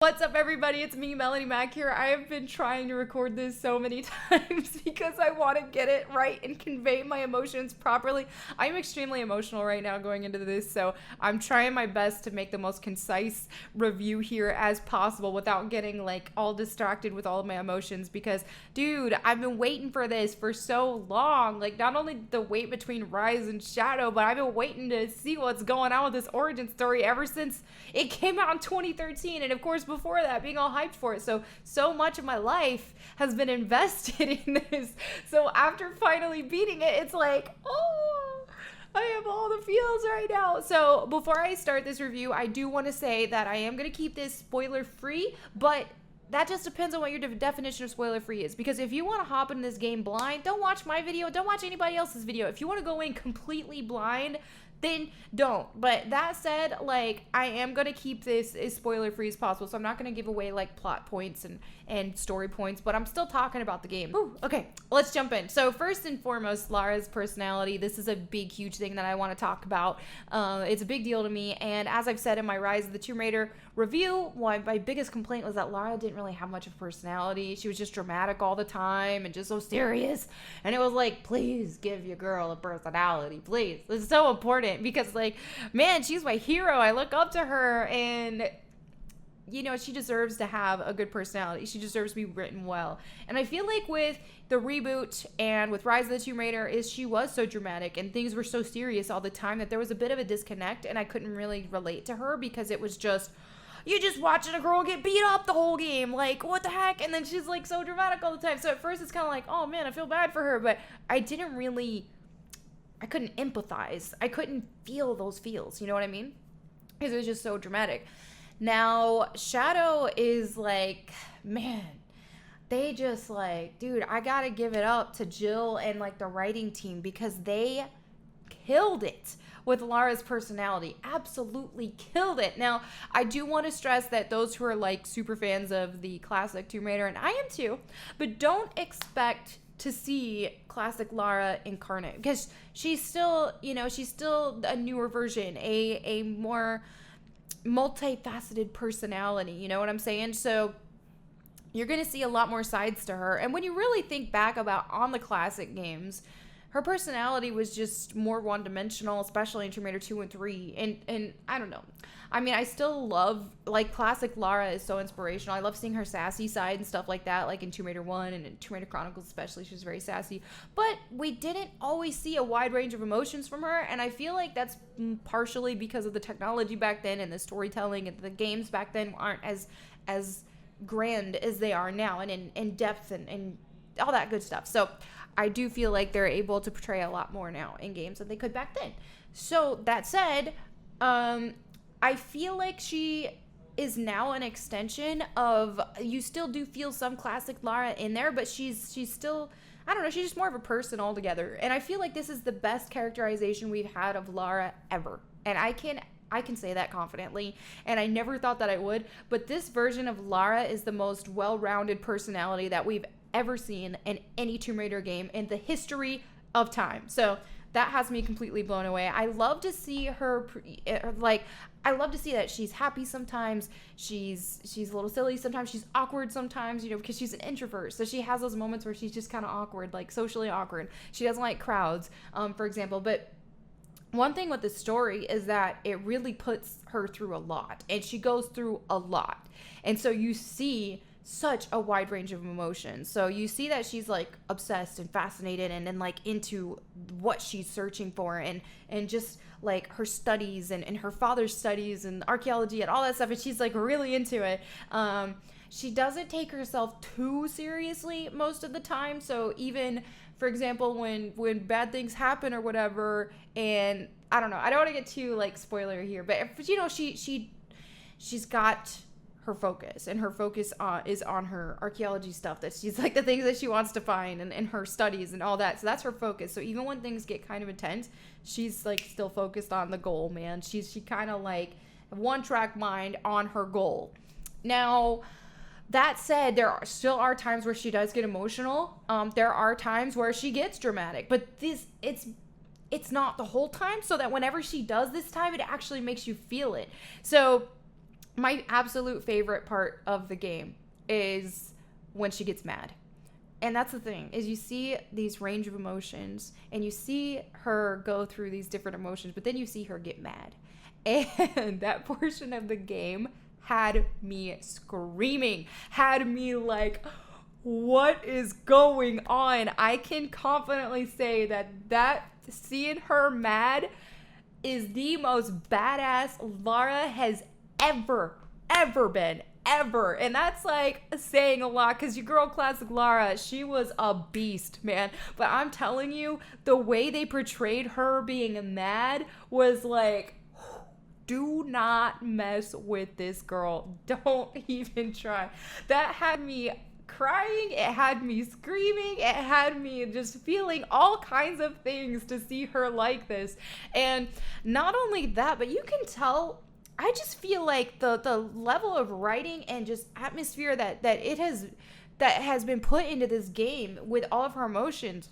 What's up, everybody? It's me, Melonie Mac here. I have been trying to record this so many times because I want to get it right and convey my emotions properly. I'm extremely emotional right now going into this, so I'm trying my best to make the most concise review here as possible without getting like all distracted with all of my emotions because, dude, I've been waiting for this for so long. Like, not only the wait between Rise and Shadow, but I've been waiting to see what's going on with this origin story ever since it came out in 2013, and of course before that being all hyped for it. So much of my life has been invested in this. So after finally beating it, it's like, oh, I have all the feels right now. So before I start this review, I do want to say that I am going to keep this spoiler free, but that just depends on what your definition of spoiler free is. Because if you want to hop into this game blind, don't watch my video, don't watch anybody else's video. If you want to go in completely blind, then don't. But that said, like, I am going to keep this as spoiler free as possible. So I'm not going to give away like plot points and story points, but I'm still talking about the game. Ooh, okay, let's jump in. So first and foremost, Lara's personality. This is a big, huge thing that I want to talk about. It's a big deal to me. And as I've said in my Rise of the Tomb Raider review, my biggest complaint was that Lara didn't really have much of a personality. She was just dramatic all the time and just so serious. And it was like, please give your girl a personality, please. It's so important because, like, man, she's my hero. I look up to her, and you know, she deserves to have a good personality. She deserves to be written well. And I feel like with the reboot and with Rise of the Tomb Raider is she was so dramatic and things were so serious all the time that there was a bit of a disconnect, and I couldn't really relate to her because it was just, you're just watching a girl get beat up the whole game. Like, what the heck? And then she's like so dramatic all the time. So at first it's kind of like, oh man, I feel bad for her. But I couldn't empathize. I couldn't feel those feels. You know what I mean? Because it was just so dramatic. Now, Shadow is like, man, they just like, dude, I gotta give it up to Jill and like the writing team because they killed it with Lara's personality. Absolutely killed it. Now, I do want to stress that those who are like super fans of the classic Tomb Raider, and I am too, but don't expect to see classic Lara incarnate because she's still, you know, she's still a newer version, a more multifaceted personality, you know what I'm saying? So you're going to see a lot more sides to her. And when you really think back about on the classic games, her personality was just more one-dimensional, especially in Tomb Raider 2 and 3. And I don't know. I mean, I still love, like, classic Lara is so inspirational. I love seeing her sassy side and stuff like that, like in Tomb Raider 1 and in Tomb Raider Chronicles especially. She was very sassy. But we didn't always see a wide range of emotions from her, and I feel like that's partially because of the technology back then and the storytelling, and the games back then aren't as grand as they are now, and in depth and all that good stuff. So I do feel like they're able to portray a lot more now in games than they could back then. So that said, I feel like she is now an extension of, you still do feel some classic Lara in there, but she's still, I don't know, she's just more of a person altogether. And I feel like this is the best characterization we've had of Lara ever. And I can say that confidently, and I never thought that I would, but this version of Lara is the most well-rounded personality that we've ever seen in any Tomb Raider game in the history of time. So that has me completely blown away. I love to see her, like, I love to see that she's happy sometimes, she's a little silly sometimes, she's awkward sometimes, you know, because she's an introvert. So she has those moments where she's just kind of awkward, like socially awkward. She doesn't like crowds, for example. But one thing with the story is that it really puts her through a lot, and she goes through a lot. And so you see such a wide range of emotions. So you see that she's like obsessed and fascinated and like into what she's searching for, and just like her studies and her father's studies and archaeology and all that stuff, and she's like really into it. She doesn't take herself too seriously most of the time. So even, for example, when bad things happen or whatever, and I don't know, I don't want to get too like spoiler here, but you know, she's got her focus, and her focus is on her archaeology stuff, that she's like the things that she wants to find, and her studies and all that. So that's her focus. So even when things get kind of intense, she's like still focused on the goal, man. She kind of like one track mind on her goal. Now, that said, there still are times where she does get emotional. There are times where she gets dramatic, but it's not the whole time, so that whenever she does this time, it actually makes you feel it. So my absolute favorite part of the game is when she gets mad. And that's the thing, is you see these range of emotions and you see her go through these different emotions, but then you see her get mad. And that portion of the game had me screaming, had me like, what is going on? I can confidently say that seeing her mad is the most badass Lara has ever been. Ever. And that's like saying a lot, because your girl classic Lara, she was a beast, man. But I'm telling you, the way they portrayed her being mad was like, do not mess with this girl. Don't even try. That had me crying, it had me screaming, it had me just feeling all kinds of things to see her like this. And not only that, but you can tell, I just feel like the level of writing and just atmosphere that has been put into this game with all of her emotions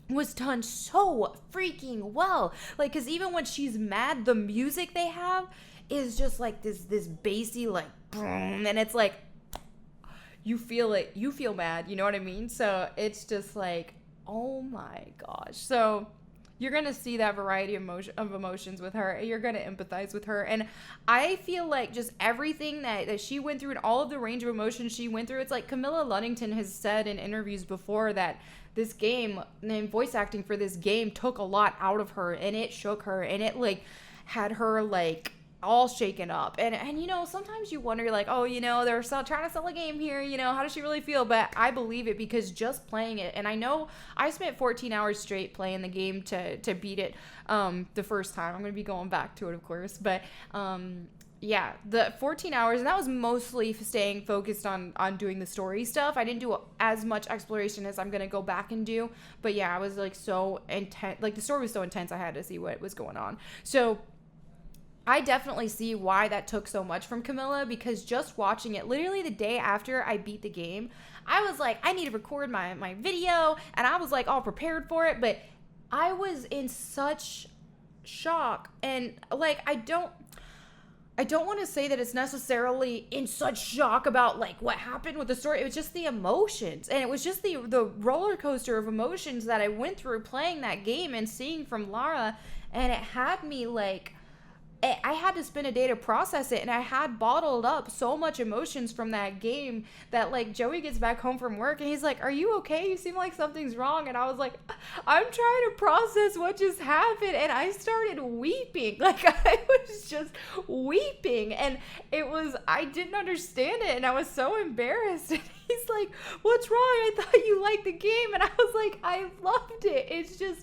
was done so freaking well. Like, because even when she's mad, the music they have is just like this bassy, like, boom, and it's like, you feel it, you feel mad, you know what I mean? So it's just like, oh my gosh. So you're going to see that variety of emotions with her. You're going to empathize with her. And I feel like just everything that she went through and all of the range of emotions she went through, it's like Camilla Luddington has said in interviews before that this game and voice acting for this game took a lot out of her, and it shook her, and it like had her like all shaken up. And you know, sometimes you wonder, like, oh, you know, they're trying to sell a game here, you know, how does she really feel? But I believe it, because just playing it, and I know I spent 14 hours straight playing the game to beat it the first time. I'm gonna be going back to it, of course, but yeah, the 14 hours, and that was mostly staying focused on doing the story stuff. I didn't do as much exploration as I'm gonna go back and do, but yeah, I was like so intense, like the story was so intense, I had to see what was going on. So I definitely see why that took so much from Camilla, because just watching it, literally the day after I beat the game, I was like, I need to record my video, and I was like all prepared for it, but I was in such shock, and like, I don't want to say that it's necessarily in such shock about like what happened with the story. It was just the emotions, and it was just the roller coaster of emotions that I went through playing that game and seeing from Lara, and it had me like, I had to spend a day to process it, and I had bottled up so much emotions from that game that like Joey gets back home from work and he's like, are you okay? You seem like something's wrong. And I was like, I'm trying to process what just happened. And I started weeping. Like, I was just weeping, and I didn't understand it, and I was so embarrassed. And he's like, what's wrong? I thought you liked the game. And I was like, I loved it. It's just,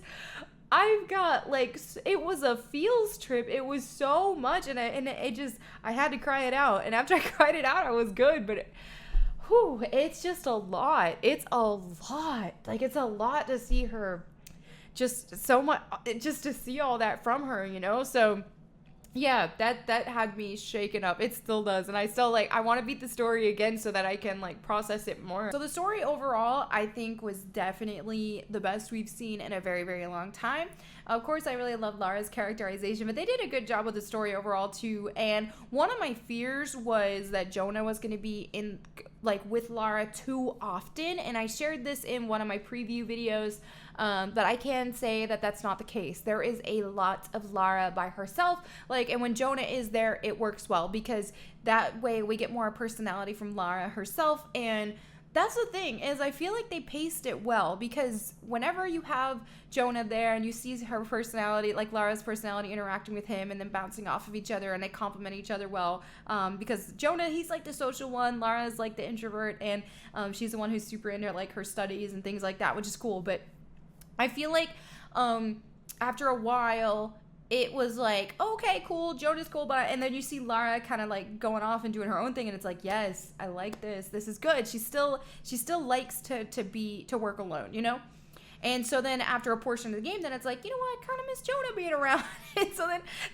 I've got like, it was a feels trip. It was so much, and it just, I had to cry it out. And after I cried it out, I was good. But it's just a lot. It's a lot. Like, it's a lot to see her, just so much, just to see all that from her, you know? So yeah, that had me shaken up. It still does. And I still like, I want to beat the story again so that I can like process it more. So the story overall, I think, was definitely the best we've seen in a very, very long time. Of course, I really love Lara's characterization, but they did a good job with the story overall too. And one of my fears was that Jonah was going to be in like with Lara too often. And I shared this in one of my preview videos. But I can say that that's not the case. There is a lot of Lara by herself, like, and when Jonah is there, it works well, because that way we get more personality from Lara herself. And that's the thing, is I feel like they paced it well, because whenever you have Jonah there and you see her personality, like Lara's personality interacting with him and then bouncing off of each other, and they complement each other well, because Jonah, he's like the social one, Lara's like the introvert, and she's the one who's super into like her studies and things like that, which is cool. But I feel like after a while, it was like, okay, cool, Jonah's cool, and then you see Lara kind of like going off and doing her own thing, and it's like, yes, I like this. This is good. She still likes to work alone, you know? And so then after a portion of the game, then it's like, you know what, I kind of miss Jonah being around. And so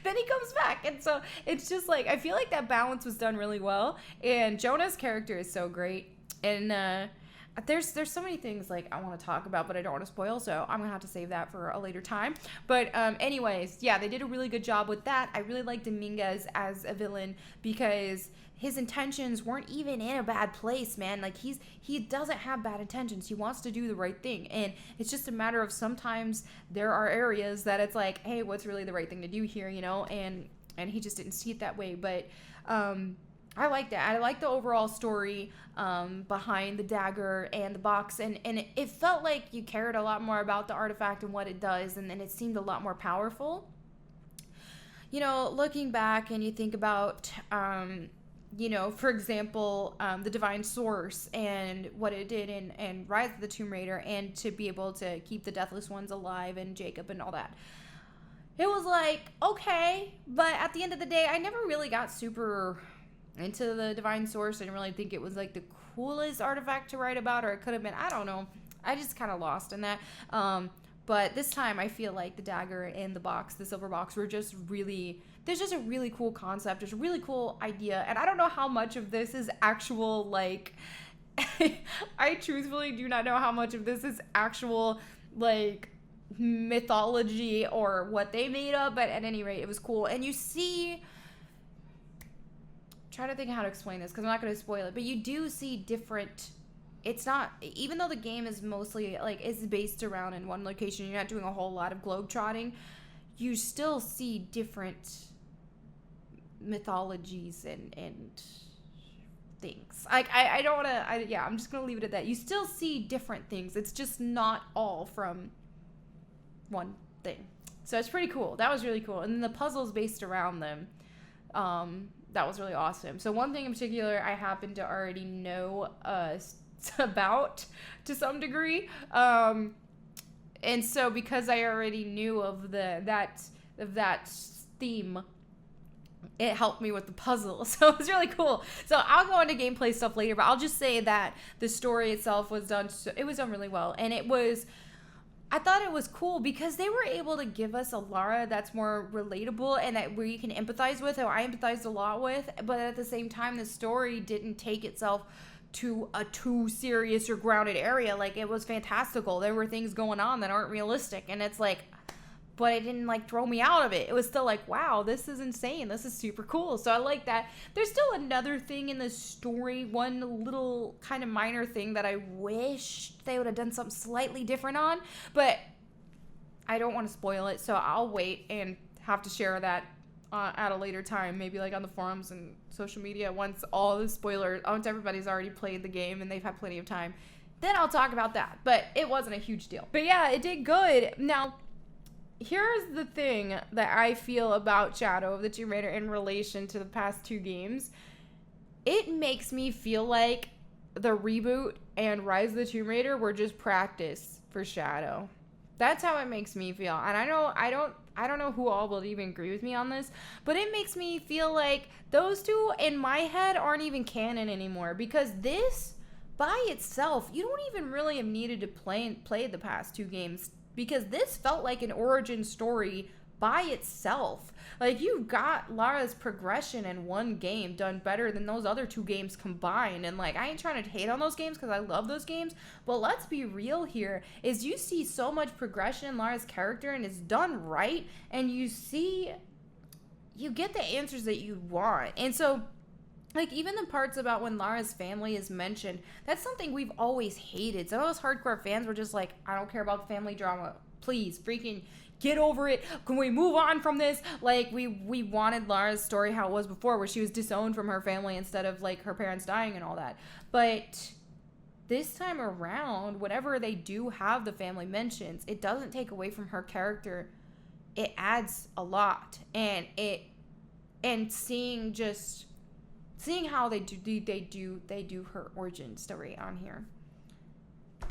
then he comes back. And so it's just like, I feel like that balance was done really well. And Jonah's character is so great. And there's so many things like I want to talk about, but I don't want to spoil, so I'm gonna have to save that for a later time. But anyways, yeah, they did a really good job with that. I really liked Dominguez as a villain because his intentions weren't even in a bad place, man. Like he doesn't have bad intentions. He wants to do the right thing, and it's just a matter of sometimes there are areas that it's like, hey, what's really the right thing to do here, you know? And he just didn't see it that way, but I like that. I like the overall story behind the dagger and the box, and it felt like you cared a lot more about the artifact and what it does, and it seemed a lot more powerful. You know, looking back and you think about, you know, for example, the Divine Source and what it did in Rise of the Tomb Raider, and to be able to keep the Deathless Ones alive and Jacob and all that. It was like, okay, but at the end of the day, I never really got super into the Divine Source. I didn't really think it was like the coolest artifact to write about, or it could have been, I don't know. I just kind of lost in that. But this time I feel like the dagger and the box, the silver box, were just really, there's just a really cool concept. There's a really cool idea. And I don't know how much of this is actual, like, I truthfully do not know how much of this is actual, like, mythology or what they made up, but at any rate, it was cool. And you see, try to think how to explain this because I'm not going to spoil it, but you do see different, it's not, even though the game is mostly like is based around in one location, you're not doing a whole lot of globetrotting, you still see different mythologies and things. Like I don't want to, yeah, I'm just going to leave it at that. You still see different things. It's just not all from one thing. So it's pretty cool. That was really cool. And then the puzzles based around them, that was really awesome. So one thing in particular I happen to already know about to some degree, and so because I already knew of that theme, it helped me with the puzzle. So it was really cool. So I'll go into gameplay stuff later, but I'll just say that the story itself was done really well, and I thought it was cool because they were able to give us a Lara that's more relatable and that where you can empathize with, who I empathized a lot with, but at the same time, the story didn't take itself to a too serious or grounded area. Like, it was fantastical. There were things going on that aren't realistic, and it's like, but it didn't like throw me out of it. It was still like, wow, this is insane. This is super cool. So I like that. There's still another thing in the story, one little kind of minor thing that I wish they would have done something slightly different on, but I don't want to spoil it. So I'll wait and have to share that at a later time, maybe like on the forums and social media once everybody's already played the game and they've had plenty of time. Then I'll talk about that. But it wasn't a huge deal. But yeah, it did good. Now, here's the thing that I feel about Shadow of the Tomb Raider in relation to the past two games. It makes me feel like the reboot and Rise of the Tomb Raider were just practice for Shadow. That's how it makes me feel. And I don't know who all will even agree with me on this, but it makes me feel like those two in my head aren't even canon anymore, because this by itself, you don't even really have needed to play the past two games, because this felt like an origin story by itself. Like, you got Lara's progression in one game done better than those other two games combined. And like, I ain't trying to hate on those games because I love those games, but let's be real here, is you see so much progression in Lara's character and it's done right, and you get the answers that you want. And so, like, even the parts about when Lara's family is mentioned, that's something we've always hated. Some of us hardcore fans were just like, I don't care about the family drama. Please, freaking get over it. Can we move on from this? Like, we wanted Lara's story how it was before, where she was disowned from her family instead of, like, her parents dying and all that. But this time around, whenever they do have the family mentions, it doesn't take away from her character. It adds a lot. And seeing how they do her origin story on here,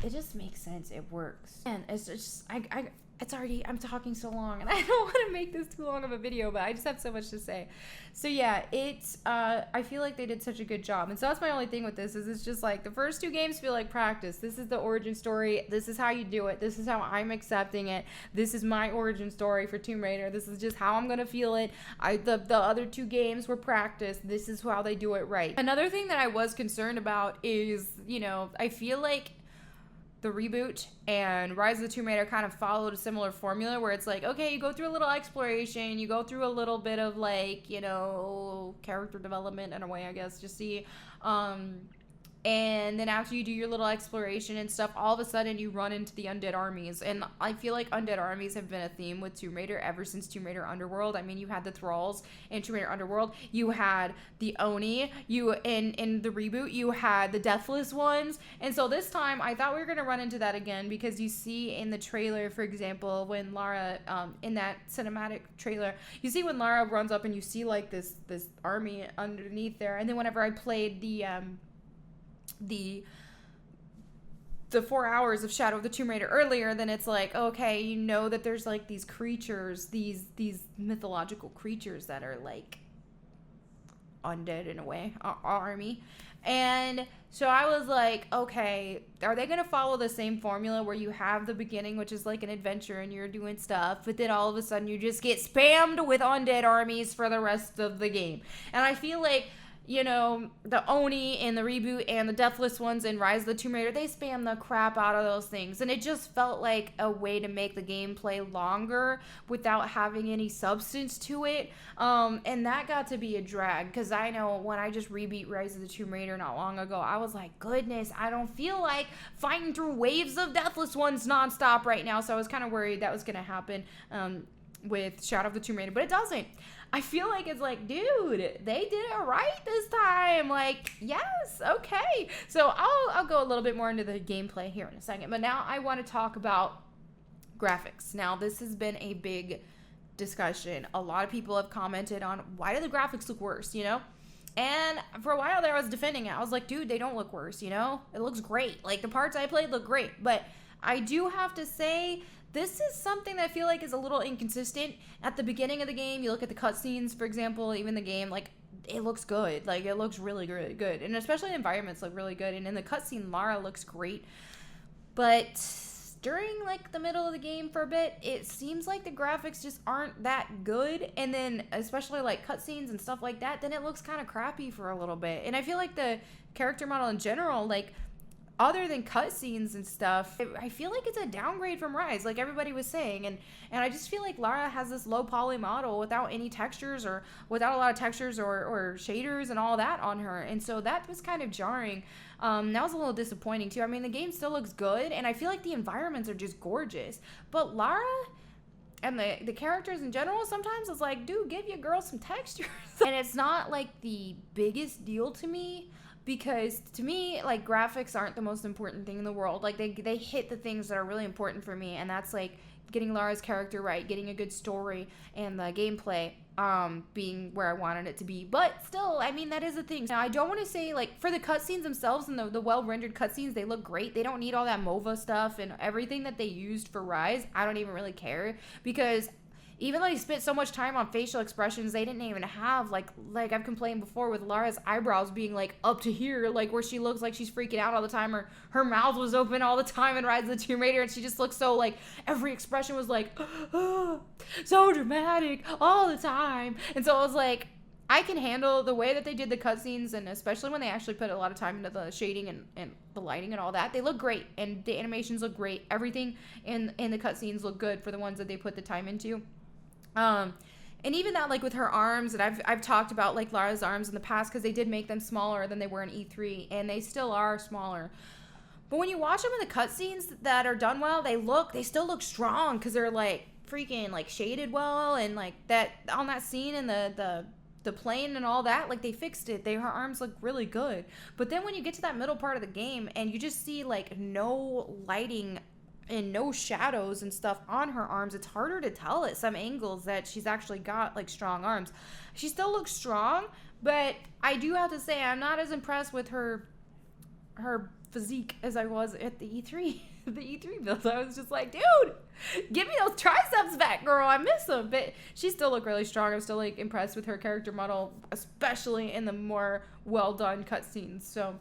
it just makes sense. It works. And it's just, I'm talking so long, and I don't want to make this too long of a video, but I just have so much to say. So yeah, I feel like they did such a good job. And so that's my only thing with this, is it's just like the first two games feel like practice. This is the origin story. This is how you do it. This is how I'm accepting it. This is my origin story for Tomb Raider. This is just how I'm going to feel it. The other two games were practice. This is how they do it right. Another thing that I was concerned about is, I feel like the reboot and Rise of the Tomb Raider kind of followed a similar formula where it's like, okay, you go through a little exploration, you go through a little bit of like, you know, character development in a way, I guess, just see, and then after you do your little exploration and stuff, all of a sudden you run into the undead armies. And I feel like undead armies have been a theme with Tomb Raider ever since Tomb Raider Underworld. I mean, you had the Thralls in Tomb Raider Underworld. You had the Oni. You in the reboot, you had the Deathless ones. And so this time, I thought we were going to run into that again because you see in the trailer, for example, when Lara, in that cinematic trailer, you see when Lara runs up and you see like this army underneath there. And then whenever I played the 4 hours of Shadow of the Tomb Raider earlier, then it's like, okay, you know that there's like these creatures, these mythological creatures that are like undead in a way, army. And so I was like, okay, are they going to follow the same formula where you have the beginning, which is like an adventure and you're doing stuff, but then all of a sudden you just get spammed with undead armies for the rest of the game? And I feel like, you know, the Oni in the reboot and the Deathless ones in Rise of the Tomb Raider, they spam the crap out of those things. And it just felt like a way to make the gameplay longer without having any substance to it. And that got to be a drag because I know when I just rebeat Rise of the Tomb Raider not long ago, I was like, goodness, I don't feel like fighting through waves of Deathless ones nonstop right now. So I was kind of worried that was going to happen with Shadow of the Tomb Raider, but it doesn't. I feel like it's like, dude, they did it right this time. Like, yes, okay. So I'll go a little bit more into the gameplay here in a second. But now I want to talk about graphics. Now, this has been a big discussion. A lot of people have commented on why do the graphics look worse, you know? And for a while there, I was defending it. I was like, dude, they don't look worse, you know? It looks great. Like, the parts I played look great. But I do have to say, this is something that I feel like is a little inconsistent. At the beginning of the game, you look at the cutscenes, for example, even the game, like, it looks good. Like, it looks really good. And especially the environments look really good. And in the cutscene, Lara looks great. But during, like, the middle of the game for a bit, it seems like the graphics just aren't that good. And then, especially, like, cutscenes and stuff like that, then it looks kind of crappy for a little bit. And I feel like the character model in general, like, other than cutscenes and stuff, I feel like it's a downgrade from Rise, like everybody was saying. And I just feel like Lara has this low poly model without any textures or without a lot of textures or shaders and all that on her. And so that was kind of jarring. That was a little disappointing too. I mean, the game still looks good and I feel like the environments are just gorgeous. But Lara and the characters in general, sometimes it's like, dude, give your girl some textures. And it's not like the biggest deal to me. Because to me, like, graphics aren't the most important thing in the world. Like, they hit the things that are really important for me. And that's, like, getting Lara's character right, getting a good story, and the gameplay being where I wanted it to be. But still, I mean, that is a thing. Now, I don't want to say, like, for the cutscenes themselves and the well-rendered cutscenes, they look great. They don't need all that MOVA stuff and everything that they used for Rise. I don't even really care. Because even though they spent so much time on facial expressions, they didn't even have, like I've complained before with Lara's eyebrows being, like, up to here, like, where she looks like she's freaking out all the time, or her mouth was open all the time in Rise of the Tomb Raider, and she just looks so, like, every expression was, like, so dramatic all the time. And so I was like, I can handle the way that they did the cutscenes, and especially when they actually put a lot of time into the shading and the lighting and all that. They look great, and the animations look great. Everything in the cutscenes look good for the ones that they put the time into. And even that, like, with her arms, and I've talked about, like, Lara's arms in the past because they did make them smaller than they were in E3, and they still are smaller. But when you watch them in the cutscenes that are done well, they still look strong because they're, like, freaking, like, shaded well, and, like, that on that scene in the plane and all that, like, they fixed it. Her arms look really good. But then when you get to that middle part of the game and you just see, like, no lighting and no shadows and stuff on her arms, it's harder to tell at some angles that she's actually got, like, strong arms. She still looks strong, but I do have to say I'm not as impressed with her physique as I was at the E3 the E3 build. I was just like, dude, give me those triceps back, girl. I miss them. But she still looked really strong. I'm still, like, impressed with her character model, especially in the more well done cutscenes. So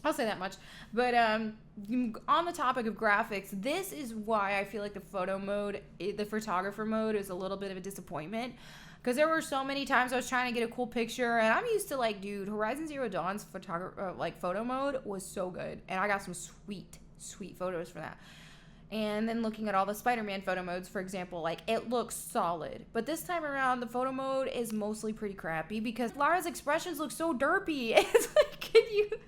I'll say that much. But on the topic of graphics, this is why I feel like the photographer mode is a little bit of a disappointment. Because there were so many times I was trying to get a cool picture, and I'm used to, like, dude, Horizon Zero Dawn's photo mode was so good, and I got some sweet sweet photos for that. And then looking at all the Spider-Man photo modes, for example, like, it looks solid. But this time around, the photo mode is mostly pretty crappy because Lara's expressions look so derpy. It's like,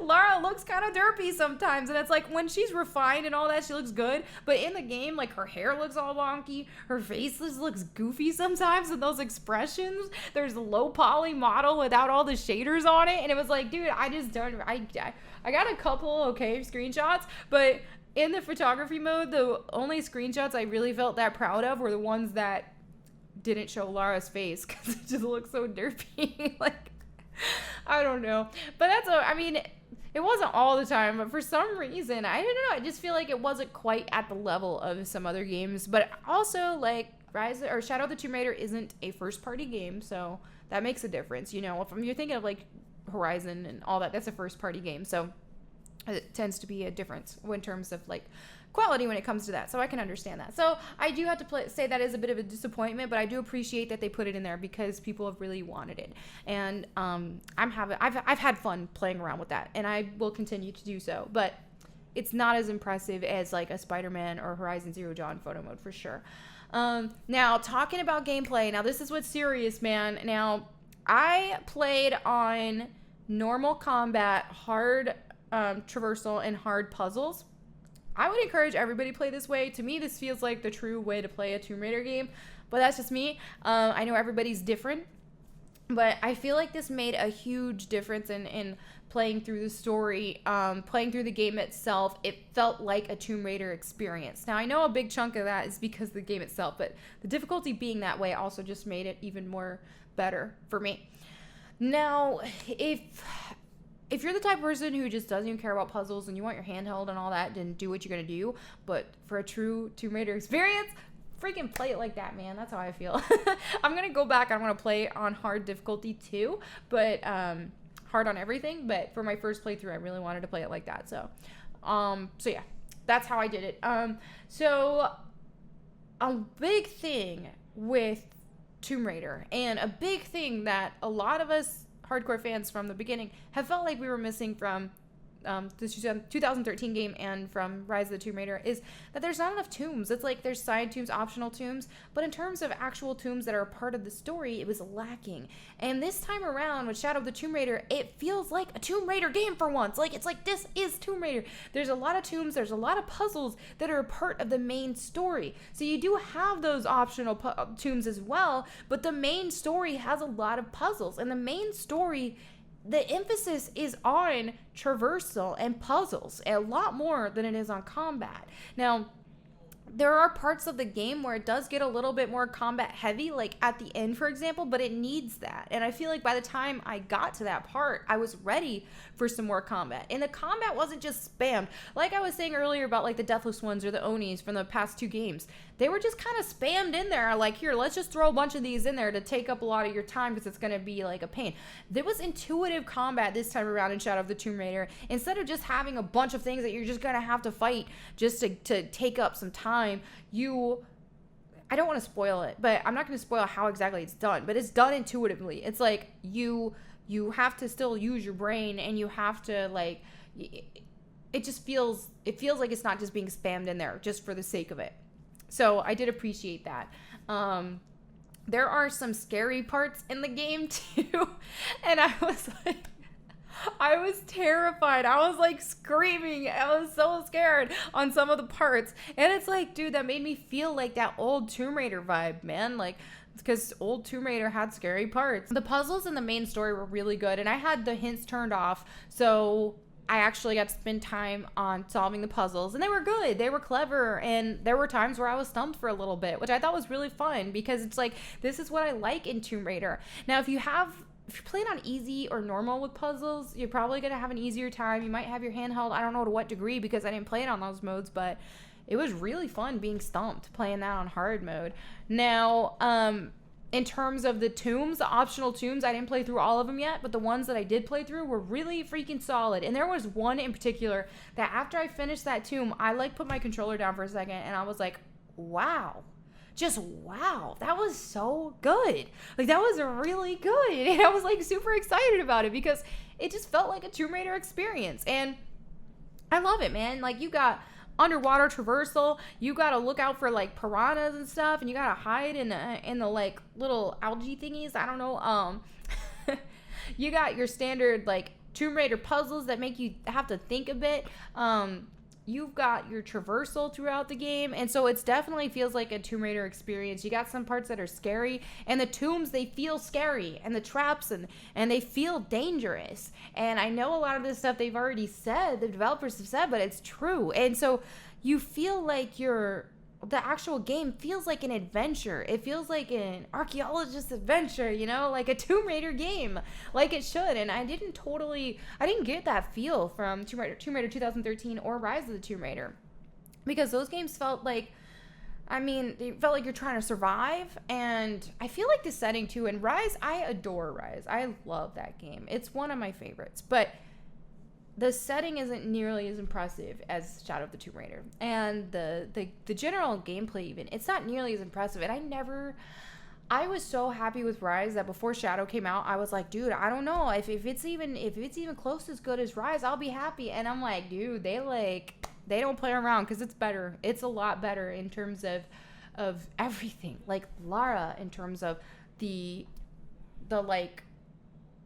Lara looks kind of derpy sometimes, and it's like when she's refined and all that, she looks good, but in the game, like, her hair looks all wonky, her face looks goofy sometimes with those expressions. There's a low poly model without all the shaders on it, and it was like, dude, I just don't, I got a couple okay screenshots, but in the photography mode, the only screenshots I really felt that proud of were the ones that didn't show Lara's face, because it just looks so derpy. Like, I don't know. But I mean, it wasn't all the time, but for some reason, I don't know, I just feel like it wasn't quite at the level of some other games. But also, like, Shadow of the Tomb Raider isn't a first-party game, so that makes a difference. You know, if you're thinking of, like, Horizon and all that, that's a first-party game, so it tends to be a difference in terms of, like, quality when it comes to that, so I can understand that. So I do have to say that is a bit of a disappointment, but I do appreciate that they put it in there because people have really wanted it, and I've had fun playing around with that, and I will continue to do so. But it's not as impressive as, like, a Spider-Man or Horizon Zero Dawn photo mode for sure. Now, talking about gameplay, now this is what's serious, man. Now, I played on normal combat, hard traversal, and hard puzzles. I would encourage everybody to play this way. To me, this feels like the true way to play a Tomb Raider game, but that's just me. I know everybody's different, but I feel like this made a huge difference in playing through the story, playing through the game itself. It felt like a Tomb Raider experience. Now, I know a big chunk of that is because of the game itself, but the difficulty being that way also just made it even more better for me. Now, if you're the type of person who just doesn't even care about puzzles and you want your handheld and all that, then do what you're going to do. But for a true Tomb Raider experience, freaking play it like that, man. That's how I feel. I'm going to go back. I want to play on hard difficulty too, but hard on everything. But for my first playthrough, I really wanted to play it like that. So yeah, that's how I did it. So a big thing with Tomb Raider, and a big thing that a lot of us hardcore fans from the beginning have felt like we were missing from the 2013 game and from Rise of the Tomb Raider, is that there's not enough tombs. It's like there's side tombs, optional tombs, but in terms of actual tombs that are a part of the story, it was lacking. And this time around with Shadow of the Tomb Raider, it feels like a Tomb Raider game for once. Like, it's like, this is Tomb Raider. There's a lot of tombs, there's a lot of puzzles that are a part of the main story. So you do have those optional tombs as well, but the main story has a lot of puzzles, and the main story, the emphasis is on traversal and puzzles a lot more than it is on combat. Now, there are parts of the game where it does get a little bit more combat heavy, like at the end, for example, but it needs that. And I feel like by the time I got to that part, I was ready for some more combat. And the combat wasn't just spammed. Like I was saying earlier about, like, the Deathless Ones or the Onis from the past two games. They were just kind of spammed in there. Like, here, let's just throw a bunch of these in there to take up a lot of your time because it's going to be like a pain. There was intuitive combat this time around in Shadow of the Tomb Raider. Instead of just having a bunch of things that you're just going to have to fight just to take up some time, I don't want to spoil it, but I'm not going to spoil how exactly it's done, but it's done intuitively. It's like you have to still use your brain, and you have to, like, it feels like it's not just being spammed in there just for the sake of it. So I did appreciate that. There are some scary parts in the game too, and I was terrified. I was, like, screaming. I was so scared on some of the parts. And it's like, dude, that made me feel like that old Tomb Raider vibe, man. Like, because old Tomb Raider had scary parts. The puzzles in the main story were really good, and I had the hints turned off, so I actually got to spend time on solving the puzzles, and they were good. They were clever, and there were times where I was stumped for a little bit, which I thought was really fun, because it's like, this is what I like in Tomb Raider. Now, if you're playing on easy or normal with puzzles, you're probably going to have an easier time. You might have your handheld. I don't know to what degree, because I didn't play it on those modes, but it was really fun being stumped playing that on hard mode. Now, in terms of the tombs, the optional tombs, I didn't play through all of them yet, but the ones that I did play through were really freaking solid. And there was one in particular that after I finished that tomb, I, like, put my controller down for a second, and I was like, wow. Just wow, that was so good. Like, that was really good. And I was, like, super excited about it because it just felt like a Tomb Raider experience. And I love it, man. Like, you got underwater traversal. You got to look out for, like, piranhas and stuff. And you got to hide in the, like, little algae thingies. I don't know. You got your standard, like, Tomb Raider puzzles that make you have to think a bit. You've got your traversal throughout the game, and so it's definitely feels like a Tomb Raider experience. You got some parts that are scary, and the tombs, they feel scary, and the traps, and they feel dangerous. And I know a lot of this stuff they've already said, the developers have said, but it's true. And so you feel like the actual game feels like an adventure. It feels like an archaeologist adventure, you know, like a Tomb Raider game, like it should. And I didn't get that feel from Tomb Raider 2013 or Rise of the Tomb Raider, because those games felt like, they felt like you're trying to survive. And I feel like the setting too. And Rise, I adore Rise. I love that game. It's one of my favorites, but the setting isn't nearly as impressive as Shadow of the Tomb Raider. And the general gameplay, even, it's not nearly as impressive. And I was so happy with Rise that before Shadow came out, I was like, dude, I don't know if it's even close as good as Rise, I'll be happy. And I'm like, dude, they don't play around, because it's better. It's a lot better in terms of everything. Like Lara, in terms of the like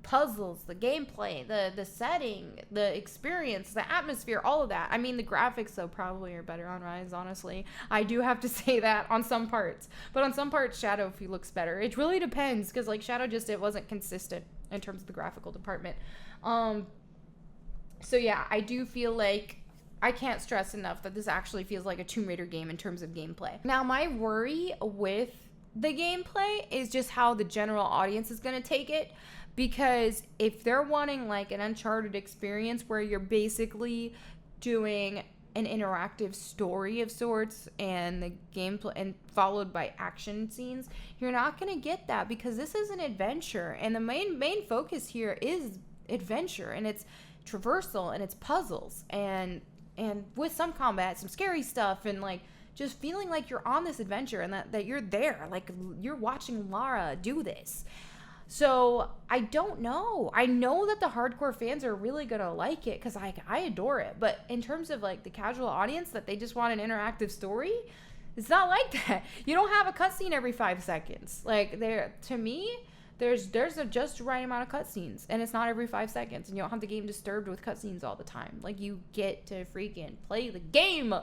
puzzles, the gameplay, the setting, the experience, the atmosphere, all of that. I mean, the graphics, though, probably are better on Rise, honestly. I do have to say that on some parts. But on some parts, Shadow looks better. It really depends, because, like, Shadow it wasn't consistent in terms of the graphical department. So, yeah, I do feel like I can't stress enough that this actually feels like a Tomb Raider game in terms of gameplay. Now, my worry with the gameplay is just how the general audience is going to take it. Because if they're wanting like an Uncharted experience where you're basically doing an interactive story of sorts and the gameplay and followed by action scenes, you're not going to get that, because this is an adventure, and the main focus here is adventure, and it's traversal, and it's puzzles, and with some combat, some scary stuff, and like just feeling like you're on this adventure and that you're there, like you're watching Lara do this. So I don't know. I know that the hardcore fans are really going to like it, because I adore it. But in terms of like the casual audience that they just want an interactive story, it's not like that. You don't have a cutscene every 5 seconds. Like, to me, there's a just right amount of cutscenes, and it's not every 5 seconds, and you don't have the game disturbed with cutscenes all the time. Like, you get to freaking play the game.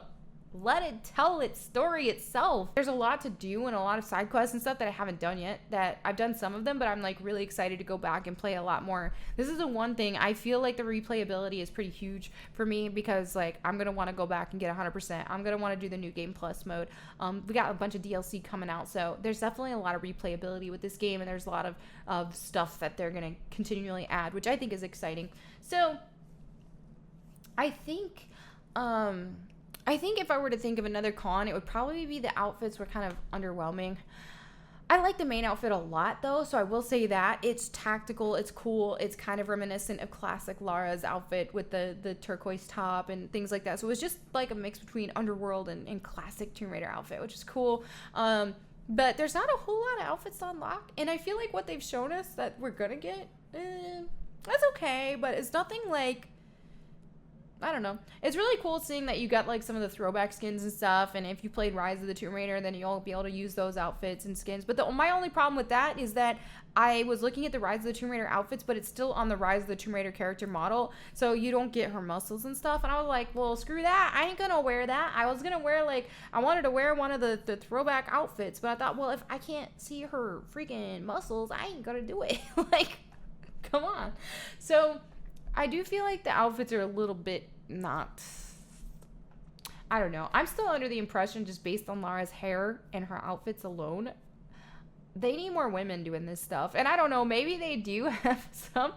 Let it tell its story itself. There's a lot to do and a lot of side quests and stuff that I haven't done yet. That I've done some of them, but I'm like really excited to go back and play a lot more. This is the one thing I feel like the replayability is pretty huge for me, because like I'm gonna want to go back and get 100%. I'm gonna want to do the new game plus mode. We got a bunch of DLC coming out, so there's definitely a lot of replayability with this game, and there's a lot of stuff that they're gonna continually add, which I think is exciting. So I think if I were to think of another con, it would probably be the outfits were kind of underwhelming. I like the main outfit a lot, though, so I will say that. It's tactical, it's cool, it's kind of reminiscent of classic Lara's outfit with the turquoise top and things like that. So it was just like a mix between Underworld and classic Tomb Raider outfit, which is cool. But there's not a whole lot of outfits to unlock, and I feel like what they've shown us that we're gonna get, that's okay, but it's nothing like, I don't know. It's really cool seeing that you got like some of the throwback skins and stuff, and if you played Rise of the Tomb Raider, then you'll be able to use those outfits and skins. But my only problem with that is that I was looking at the Rise of the Tomb Raider outfits, but it's still on the Rise of the Tomb Raider character model, so you don't get her muscles and stuff. And I was like, well, screw that. I ain't gonna wear that. I was gonna wear I wanted to wear one of the throwback outfits, but I thought, well, if I can't see her freaking muscles, I ain't gonna do it. Like, come on. So I do feel like the outfits are a little bit not, I don't know. I'm still under the impression, just based on Lara's hair and her outfits alone, they need more women doing this stuff. And I don't know, maybe they do have some,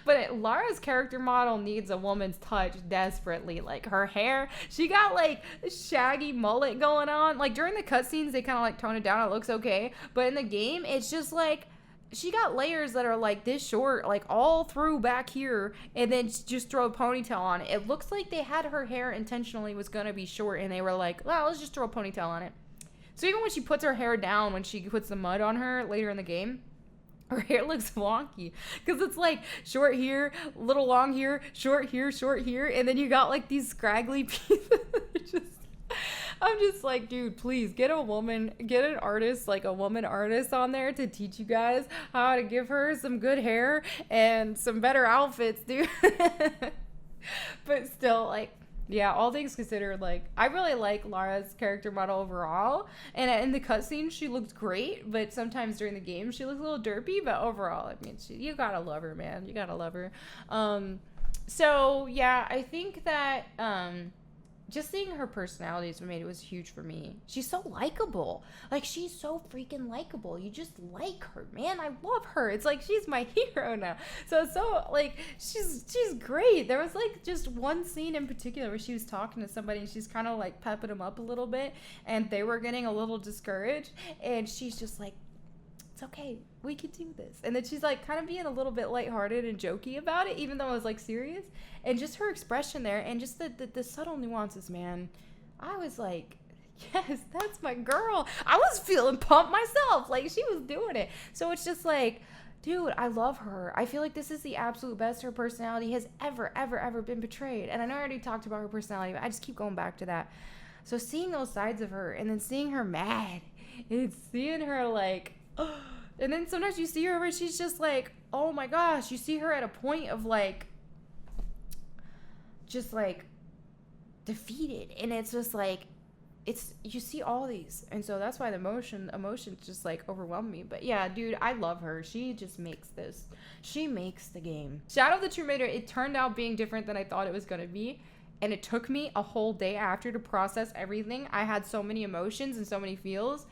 but Lara's character model needs a woman's touch desperately. Like, her hair, she got like a shaggy mullet going on. Like, during the cutscenes, they kind of like tone it down. It looks okay. But in the game, it's just like, she got layers that are like this short, like all through back here, and then just throw a ponytail on it. It looks like they had her hair intentionally was going to be short, and they were like, well, let's just throw a ponytail on it. So even when she puts her hair down, when she puts the mud on her later in the game, Her hair looks wonky because it's like short here, little long here, short here, and then you got like these scraggly pieces. I'm just like, dude, please get an artist, like a woman artist on there to teach you guys how to give her some good hair and some better outfits, dude. But still, like, yeah, all things considered, like, I really like Lara's character model overall. And in the cutscenes, she looked great, but sometimes during the game, she looks a little derpy. But overall, I mean, you gotta love her, man. You gotta love her. So, yeah, I think that just seeing her personality is what made it was huge for me. She's so likable. Like, she's so freaking likable. You just like her, man. I love her. It's like she's my hero now. So like, she's great. There was like just one scene in particular where she was talking to somebody and she's kind of like pepping them up a little bit, and they were getting a little discouraged, and she's just like, it's okay, we can do this. And then she's like kind of being a little bit lighthearted and jokey about it, even though it was like serious. And just her expression there and just the subtle nuances, man. I was like, yes, that's my girl. I was feeling pumped myself. Like, she was doing it. So it's just like, dude, I love her. I feel like this is the absolute best her personality has ever been portrayed. And I know I already talked about her personality, but I just keep going back to that. So seeing those sides of her and then seeing her mad and seeing her like, and then sometimes you see her where she's just like, oh my gosh, you see her at a point of like, just like defeated, and it's just like, it's, you see all these, and so that's why the emotions just like overwhelm me. But yeah, dude, I love her. She just makes this, she makes the game. Shadow of the Tomb Raider, it turned out being different than I thought it was gonna be, and it took me a whole day after to process everything. I had so many emotions and so many feels.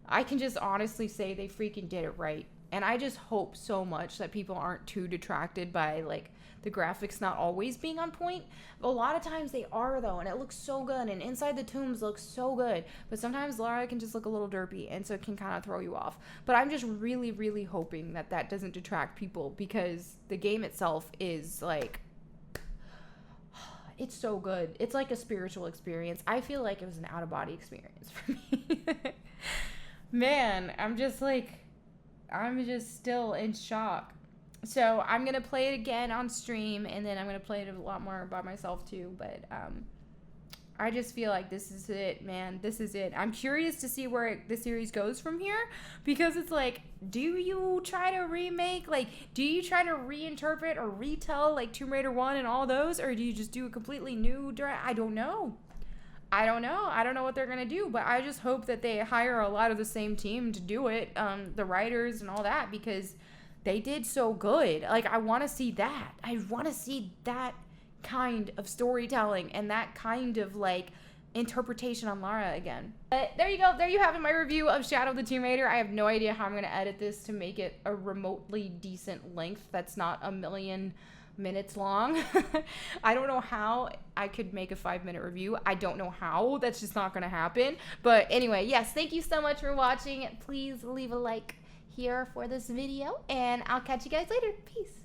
I can just honestly say they freaking did it right. And I just hope so much that people aren't too detracted by like the graphics not always being on point. A lot of times they are though, and it looks so good, and Inside the Tombs looks so good. But sometimes Lara can just look a little derpy, and so it can kind of throw you off. But I'm just really hoping that that doesn't detract people, because the game itself is like, it's so good. It's like a spiritual experience. I feel like it was an out-of-body experience for me. Man, I'm just still in shock. So I'm going to play it again on stream, and then I'm going to play it a lot more by myself too. But I just feel like this is it, man. This is it. I'm curious to see where the series goes from here, because it's like, do you try to remake, like, do you try to reinterpret or retell like Tomb Raider 1 and all those, or do you just do a completely new I don't know. I don't know what they're going to do, but I just hope that they hire a lot of the same team to do it, the writers and all that, because they did so good. Like, I want to see that. I want to see that kind of storytelling and that kind of, like, interpretation on Lara again. But there you go. There you have it, my review of Shadow of the Tomb Raider. I have no idea how I'm going to edit this to make it a remotely decent length that's not a million minutes long. I don't know how I could make a 5-minute review. I don't know how. That's just not gonna happen. But anyway, yes, thank you so much for watching. Please leave a like here for this video, and I'll catch you guys later. Peace.